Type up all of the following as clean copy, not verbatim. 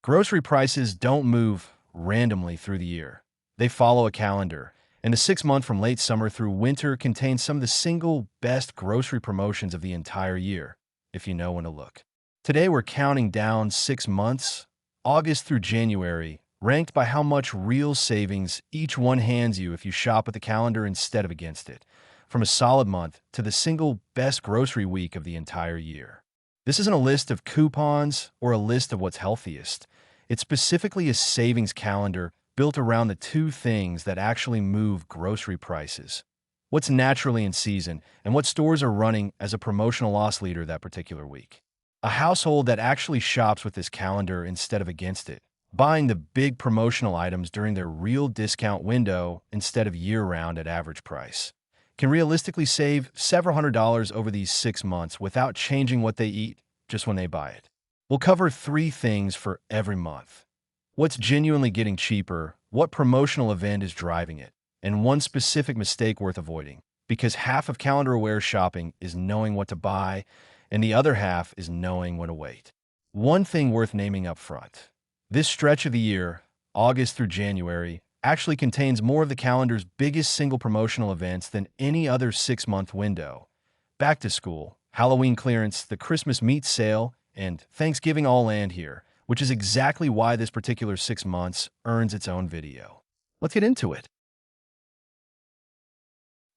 Grocery prices don't move randomly through the year. They follow a calendar, and the 6 month from late summer through winter contains some of the single best grocery promotions of the entire year, if you know when to look. Today we're counting down 6 months, August through January, ranked by how much real savings each one hands you if you shop with the calendar instead of against it, from a solid month to the single best grocery week of the entire year. This isn't a list of coupons or a list of what's healthiest. It's specifically a savings calendar built around the two things that actually move grocery prices: what's naturally in season and what stores are running as a promotional loss leader that particular week. A household that actually shops with this calendar instead of against it, buying the big promotional items during their real discount window instead of year-round at average price, can realistically save several $100s over these 6 months without changing what they eat just when they buy it. We'll cover three things for every month: what's genuinely getting cheaper, what promotional event is driving it, and one specific mistake worth avoiding, because half of calendar-aware shopping is knowing what to buy, and the other half is knowing when to wait. One thing worth naming up front: this stretch of the year, August through January, actually contains more of the calendar's biggest single promotional events than any other 6 month window. Back to school, Halloween clearance, the Christmas meat sale, and Thanksgiving all land here, which is exactly why this particular 6 months earns its own video. Let's get into it.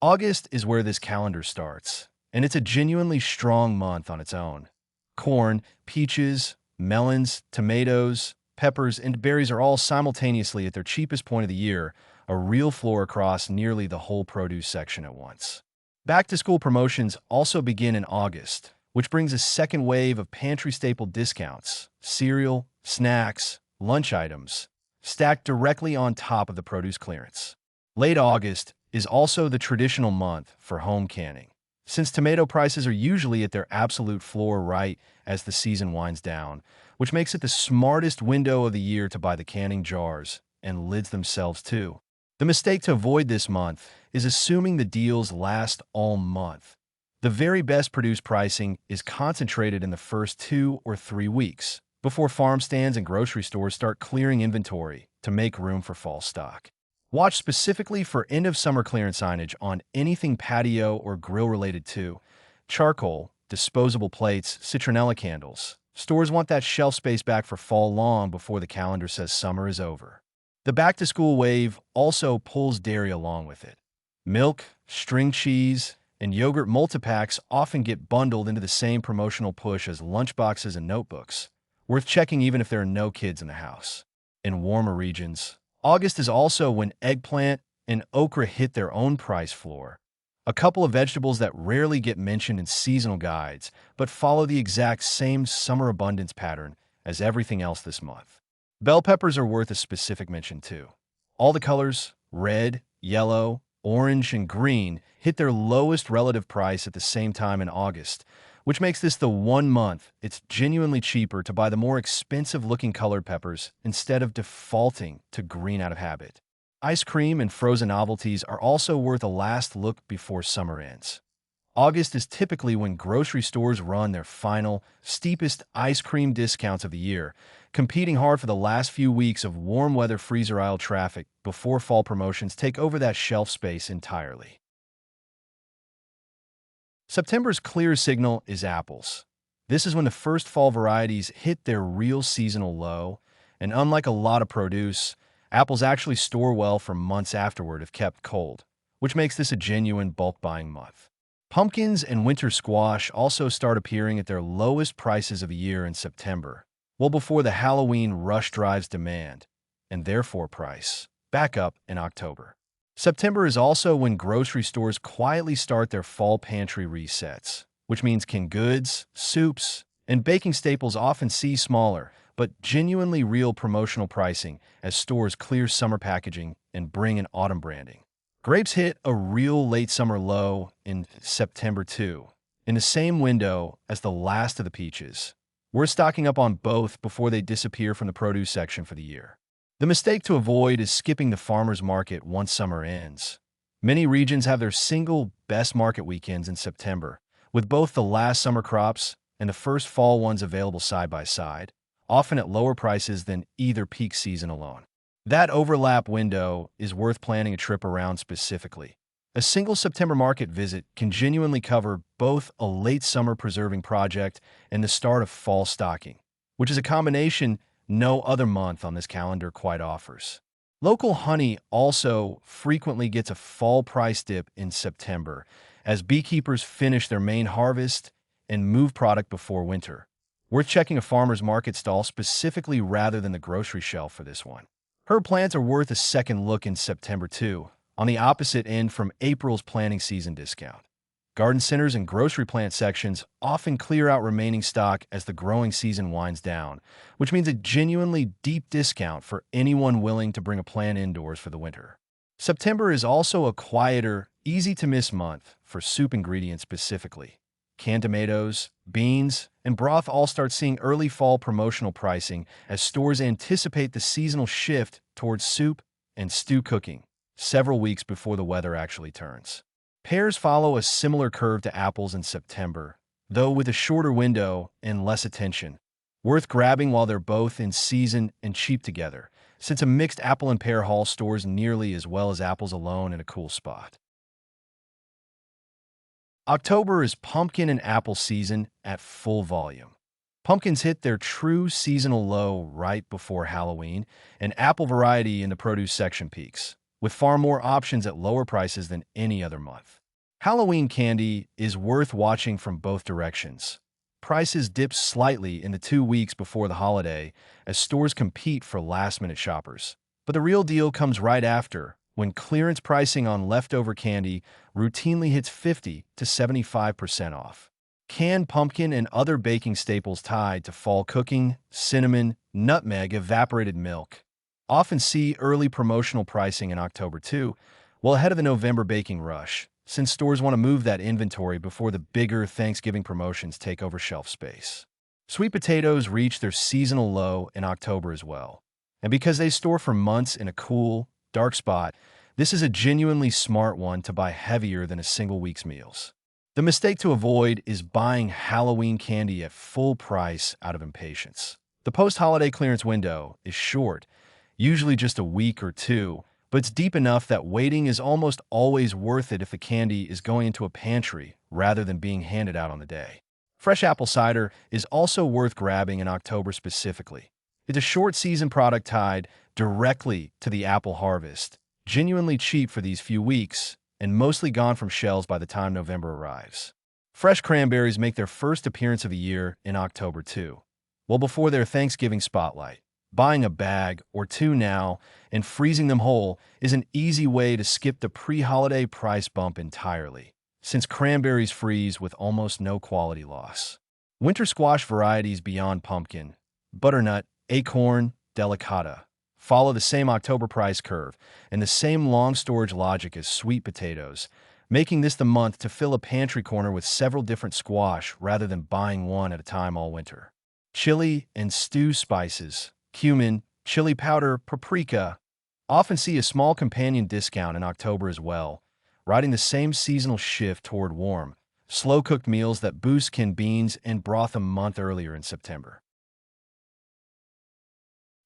August is where this calendar starts, and it's a genuinely strong month on its own. Corn, peaches, melons, tomatoes, peppers, and berries are all simultaneously at their cheapest point of the year, a real floor across nearly the whole produce section at once. Back-to-school promotions also begin in August, which brings a second wave of pantry staple discounts: cereal, snacks, lunch items, stacked directly on top of the produce clearance. Late August is also the traditional month for home canning, since tomato prices are usually at their absolute floor right as the season winds down, which makes it the smartest window of the year to buy the canning jars and lids themselves too. The mistake to avoid this month is assuming the deals last all month. The very best produce pricing is concentrated in the first 2 or 3 weeks, before farm stands and grocery stores start clearing inventory to make room for fall stock. Watch specifically for end-of-summer clearance signage on anything patio or grill-related too: charcoal, disposable plates, citronella candles. Stores want that shelf space back for fall long before the calendar says summer is over. The back-to-school wave also pulls dairy along with it. Milk, string cheese, and yogurt multipacks often get bundled into the same promotional push as lunchboxes and notebooks, worth checking even if there are no kids in the house. In warmer regions, August is also when eggplant and okra hit their own price floor, a couple of vegetables that rarely get mentioned in seasonal guides, but follow the exact same summer abundance pattern as everything else this month. Bell peppers are worth a specific mention too. All the colors, red, yellow, orange, and green, hit their lowest relative price at the same time in August, which makes this the one month it's genuinely cheaper to buy the more expensive-looking colored peppers instead of defaulting to green out of habit. Ice cream and frozen novelties are also worth a last look before summer ends. August is typically when grocery stores run their final, steepest ice cream discounts of the year, competing hard for the last few weeks of warm weather freezer aisle traffic before fall promotions take over that shelf space entirely. September's clear signal is apples. This is when the first fall varieties hit their real seasonal low, and unlike a lot of produce, apples actually store well for months afterward if kept cold, which makes this a genuine bulk buying month. Pumpkins and winter squash also start appearing at their lowest prices of the year in September, well before the Halloween rush drives demand, and therefore price, back up in October. September is also when grocery stores quietly start their fall pantry resets, which means canned goods, soups, and baking staples often see smaller, but genuinely real promotional pricing as stores clear summer packaging and bring in autumn branding. Grapes hit a real late summer low in September too, in the same window as the last of the peaches. We're stocking up on both before they disappear from the produce section for the year. The mistake to avoid is skipping the farmer's market once summer ends. Many regions have their single best market weekends in September, with both the last summer crops and the first fall ones available side by side. often at lower prices than either peak season alone. That overlap window is worth planning a trip around specifically. A single September market visit can genuinely cover both a late summer preserving project and the start of fall stocking, which is a combination no other month on this calendar quite offers. Local honey also frequently gets a fall price dip in September as beekeepers finish their main harvest and move product before winter. Worth checking a farmer's market stall specifically rather than the grocery shelf for this one. Herb plants are worth a second look in September too, on the opposite end from April's planting season discount. Garden centers and grocery plant sections often clear out remaining stock as the growing season winds down, which means a genuinely deep discount for anyone willing to bring a plant indoors for the winter. September is also a quieter, easy-to-miss month for soup ingredients specifically. Canned tomatoes, beans, and broth all start seeing early fall promotional pricing as stores anticipate the seasonal shift towards soup and stew cooking several weeks before the weather actually turns. Pears follow a similar curve to apples in September, though with a shorter window and less attention. Worth grabbing while they're both in season and cheap together, since a mixed apple and pear haul stores nearly as well as apples alone in a cool spot. October is pumpkin and apple season at full volume. Pumpkins hit their true seasonal low right before Halloween, and apple variety in the produce section peaks, with far more options at lower prices than any other month. Halloween candy is worth watching from both directions. Prices dip slightly in the 2 weeks before the holiday as stores compete for last-minute shoppers. But the real deal comes right after, when clearance pricing on leftover candy routinely hits 50 to 75% off. Canned pumpkin and other baking staples tied to fall cooking, cinnamon, nutmeg, evaporated milk often see early promotional pricing in October too, well ahead of the November baking rush, since stores want to move that inventory before the bigger Thanksgiving promotions take over shelf space. Sweet potatoes reach their seasonal low in October as well, and because they store for months in a cool, dark spot, this is a genuinely smart one to buy heavier than a single week's meals. The mistake to avoid is buying Halloween candy at full price out of impatience. The post-holiday clearance window is short, usually just a week or two, but it's deep enough that waiting is almost always worth it if the candy is going into a pantry rather than being handed out on the day. Fresh apple cider is also worth grabbing in October specifically. It's a short-season product tied directly to the apple harvest, genuinely cheap for these few weeks, and mostly gone from shelves by the time November arrives. Fresh cranberries make their first appearance of the year in October too, well before their Thanksgiving spotlight. Buying a bag or two now and freezing them whole is an easy way to skip the pre-holiday price bump entirely, since cranberries freeze with almost no quality loss. Winter squash varieties beyond pumpkin, butternut, acorn, delicata, follow the same October price curve and the same long storage logic as sweet potatoes, making this the month to fill a pantry corner with several different squash rather than buying one at a time all winter. Chili and stew spices, cumin, chili powder, paprika, often see a small companion discount in October as well, riding the same seasonal shift toward warm, slow-cooked meals that boost canned beans and broth a month earlier in September.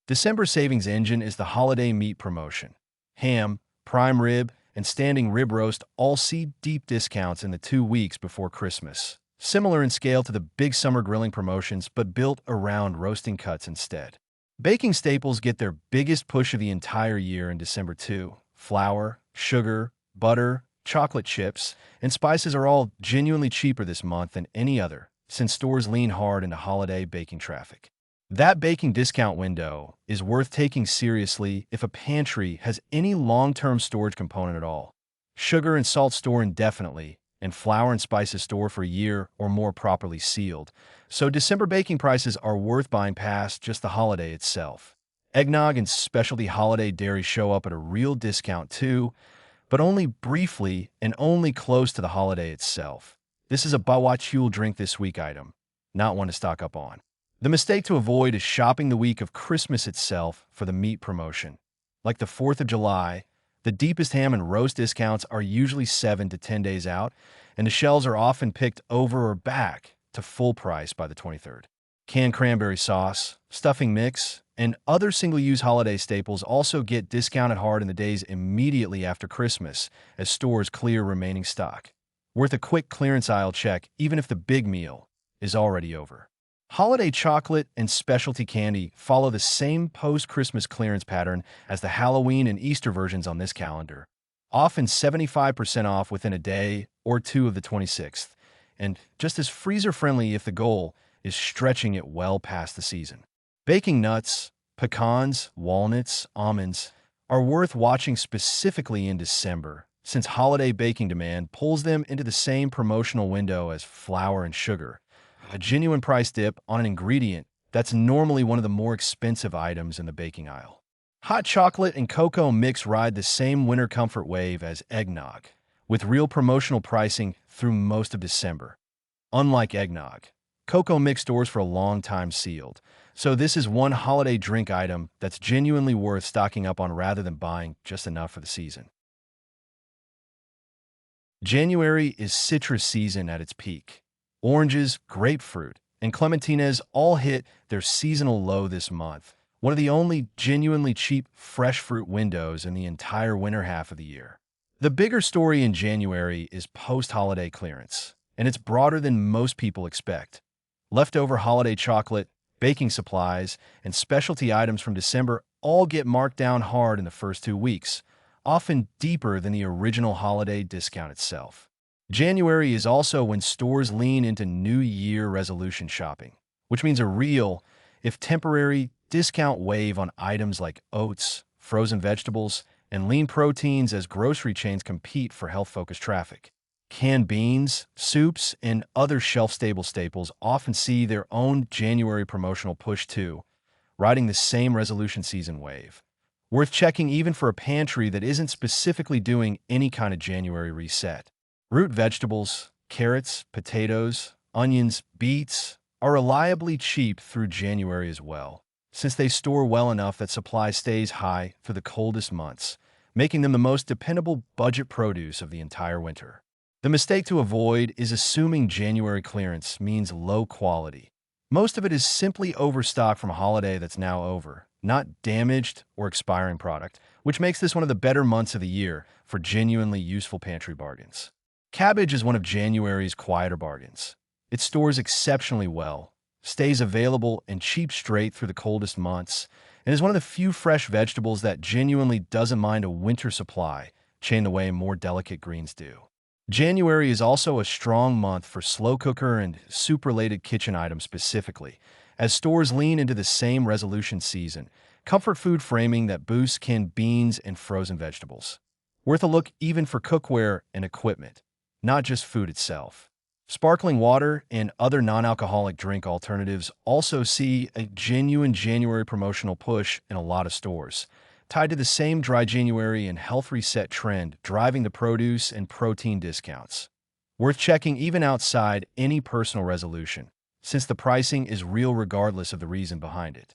December savings engine is the holiday meat promotion. Ham, prime rib, and standing rib roast all see deep discounts in the 2 weeks before Christmas, similar in scale to the big summer grilling promotions but built around roasting cuts instead. Baking staples get their biggest push of the entire year in December too. Flour, sugar, butter, chocolate chips, and spices are all genuinely cheaper this month than any other, since stores lean hard into holiday baking traffic. That baking discount window is worth taking seriously if a pantry has any long-term storage component at all. Sugar and salt store indefinitely, and flour and spices store for a year or more properly sealed, so December baking prices are worth buying past just the holiday itself. Eggnog and specialty holiday dairy show up at a real discount too, but only briefly and only close to the holiday itself. This is a Bawachul drink this week item, not one to stock up on. The mistake to avoid is shopping the week of Christmas itself for the meat promotion. Like the 4th of July, the deepest ham and roast discounts are usually 7 to 10 days out, and the shelves are often picked over or back to full price by the 23rd. Canned cranberry sauce, stuffing mix, and other single-use holiday staples also get discounted hard in the days immediately after Christmas as stores clear remaining stock. Worth a quick clearance aisle check even if the big meal is already over. Holiday chocolate and specialty candy follow the same post-Christmas clearance pattern as the Halloween and Easter versions on this calendar, often 75% off within a day or two of the 26th, and just as freezer-friendly if the goal is stretching it well past the season. Baking nuts, pecans, walnuts, almonds are worth watching specifically in December, since holiday baking demand pulls them into the same promotional window as flour and sugar, a genuine price dip on an ingredient that's normally one of the more expensive items in the baking aisle. Hot chocolate and cocoa mix ride the same winter comfort wave as eggnog, with real promotional pricing through most of December. Unlike eggnog, cocoa mix stores for a long time sealed, so this is one holiday drink item that's genuinely worth stocking up on rather than buying just enough for the season. January is citrus season at its peak. Oranges, grapefruit, and clementines all hit their seasonal low this month, one of the only genuinely cheap fresh fruit windows in the entire winter half of the year. The bigger story in January is post-holiday clearance, and it's broader than most people expect. Leftover holiday chocolate, baking supplies, and specialty items from December all get marked down hard in the first 2 weeks, often deeper than the original holiday discount itself. January is also when stores lean into New Year resolution shopping, which means a real, if temporary, discount wave on items like oats, frozen vegetables, and lean proteins as grocery chains compete for health-focused traffic. Canned beans, soups, and other shelf-stable staples often see their own January promotional push too, riding the same resolution season wave. Worth checking even for a pantry that isn't specifically doing any kind of January reset. Root vegetables, carrots, potatoes, onions, beets are reliably cheap through January as well, since they store well enough that supply stays high for the coldest months, making them the most dependable budget produce of the entire winter. The mistake to avoid is assuming January clearance means low quality. Most of it is simply overstock from a holiday that's now over, not damaged or expiring product, which makes this one of the better months of the year for genuinely useful pantry bargains. Cabbage is one of January's quieter bargains. It stores exceptionally well, stays available and cheap straight through the coldest months, and is one of the few fresh vegetables that genuinely doesn't mind a winter supply, chained the way more delicate greens do. January is also a strong month for slow cooker and soup-related kitchen items specifically, as stores lean into the same resolution season, comfort food framing that boosts canned beans and frozen vegetables. Worth a look even for cookware and equipment, not just food itself. Sparkling water and other non-alcoholic drink alternatives also see a genuine January promotional push in a lot of stores, tied to the same dry January and health reset trend driving the produce and protein discounts. Worth checking even outside any personal resolution, since the pricing is real regardless of the reason behind it.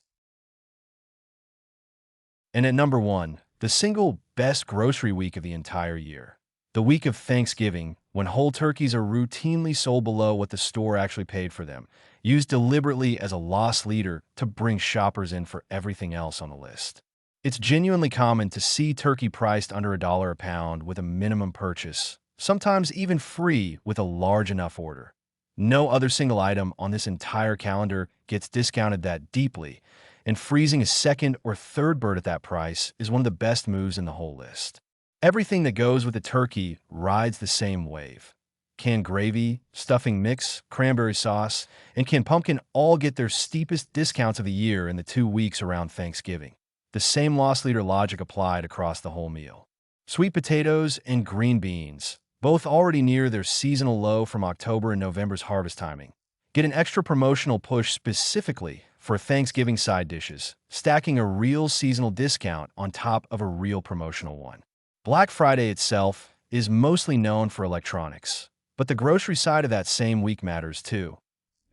And at number 1, the single best grocery week of the entire year. The week of Thanksgiving, when whole turkeys are routinely sold below what the store actually paid for them, used deliberately as a loss leader to bring shoppers in for everything else on the list. It's genuinely common to see turkey priced under $1 a pound with a minimum purchase, sometimes even free with a large enough order. No other single item on this entire calendar gets discounted that deeply, and freezing a second or third bird at that price is one of the best moves in the whole list. Everything that goes with the turkey rides the same wave. Canned gravy, stuffing mix, cranberry sauce, and canned pumpkin all get their steepest discounts of the year in the 2 weeks around Thanksgiving. The same loss leader logic applied across the whole meal. Sweet potatoes and green beans, both already near their seasonal low from October and November's harvest timing, get an extra promotional push specifically for Thanksgiving side dishes, stacking a real seasonal discount on top of a real promotional one. Black Friday itself is mostly known for electronics, but the grocery side of that same week matters too.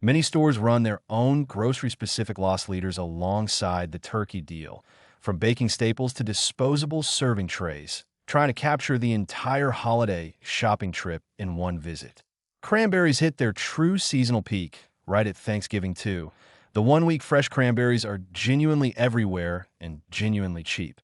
Many stores run their own grocery-specific loss leaders alongside the turkey deal, from baking staples to disposable serving trays, trying to capture the entire holiday shopping trip in one visit. Cranberries hit their true seasonal peak right at Thanksgiving too, The 1 week fresh cranberries are genuinely everywhere and genuinely cheap.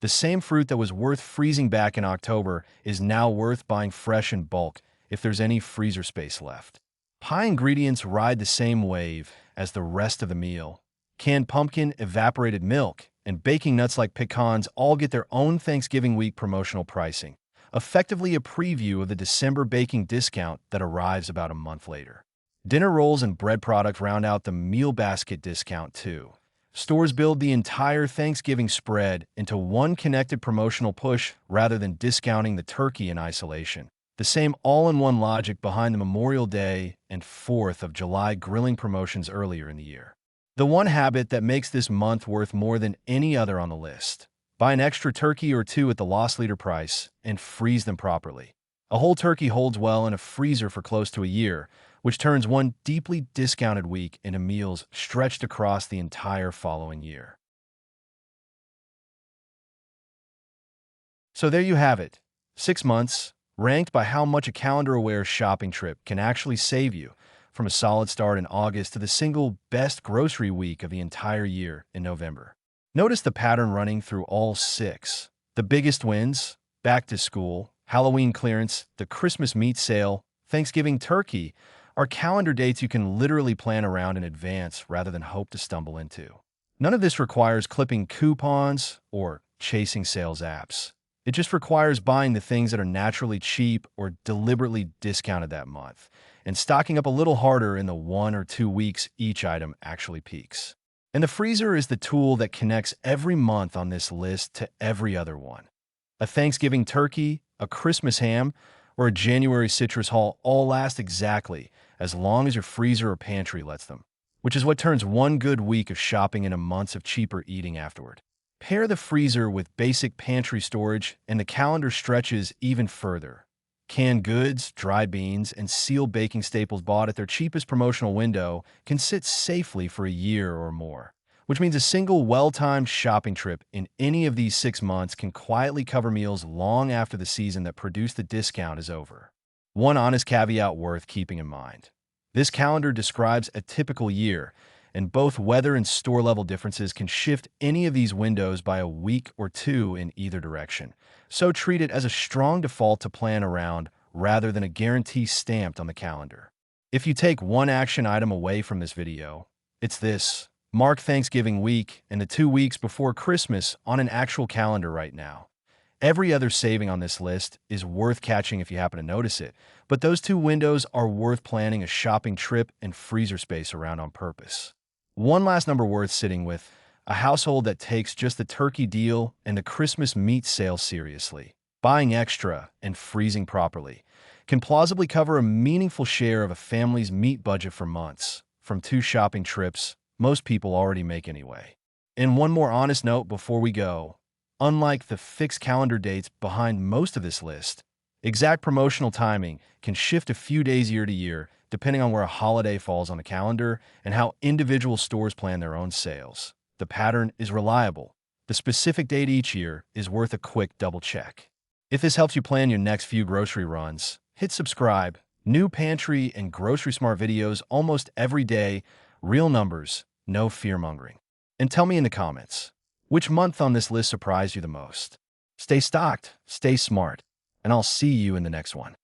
The same fruit that was worth freezing back in October is now worth buying fresh in bulk if there's any freezer space left. Pie ingredients ride the same wave as the rest of the meal. Canned pumpkin, evaporated milk, and baking nuts like pecans all get their own Thanksgiving week promotional pricing, effectively a preview of the December baking discount that arrives about a month later. Dinner rolls and bread product round out the meal basket discount too. Stores build the entire Thanksgiving spread into one connected promotional push rather than discounting the turkey in isolation. The same all-in-one logic behind the Memorial Day and 4th of July grilling promotions earlier in the year. The one habit that makes this month worth more than any other on the list: buy an extra turkey or two at the loss leader price and freeze them properly. A whole turkey holds well in a freezer for close to a year, which turns one deeply discounted week into meals stretched across the entire following year. So there you have it. 6 months, ranked by how much a calendar-aware shopping trip can actually save you, from a solid start in August to the single best grocery week of the entire year in November. Notice the pattern running through all 6. The biggest wins: back to school, Halloween clearance, the Christmas meat sale, Thanksgiving turkey, are calendar dates you can literally plan around in advance rather than hope to stumble into. None of this requires clipping coupons or chasing sales apps. It just requires buying the things that are naturally cheap or deliberately discounted that month, and stocking up a little harder in the 1 or 2 weeks each item actually peaks. And the freezer is the tool that connects every month on this list to every other one. A Thanksgiving turkey, a Christmas ham, or a January citrus haul all last exactly as long as your freezer or pantry lets them, which is what turns one good week of shopping into months of cheaper eating afterward. Pair the freezer with basic pantry storage, and the calendar stretches even further. Canned goods, dry beans, and sealed baking staples bought at their cheapest promotional window can sit safely for a year or more, which means a single well-timed shopping trip in any of these 6 months can quietly cover meals long after the season that produced the discount is over. One honest caveat worth keeping in mind: this calendar describes a typical year, and both weather and store-level differences can shift any of these windows by a week or two in either direction. So treat it as a strong default to plan around rather than a guarantee stamped on the calendar. If you take one action item away from this video, it's this: mark Thanksgiving week and the 2 weeks before Christmas on an actual calendar right now. Every other saving on this list is worth catching if you happen to notice it, but those 2 windows are worth planning a shopping trip and freezer space around on purpose. One last number worth sitting with: a household that takes just the turkey deal and the Christmas meat sale seriously, buying extra and freezing properly, can plausibly cover a meaningful share of a family's meat budget for months, from 2 shopping trips most people already make anyway. And one more honest note before we go: unlike the fixed calendar dates behind most of this list, exact promotional timing can shift a few days year to year depending on where a holiday falls on the calendar and how individual stores plan their own sales. The pattern is reliable. The specific date each year is worth a quick double check. If this helps you plan your next few grocery runs, hit subscribe. New pantry and grocery smart videos almost every day. Real numbers, no fear-mongering. And tell me in the comments, which month on this list surprised you the most? Stay stocked, stay smart, and I'll see you in the next one.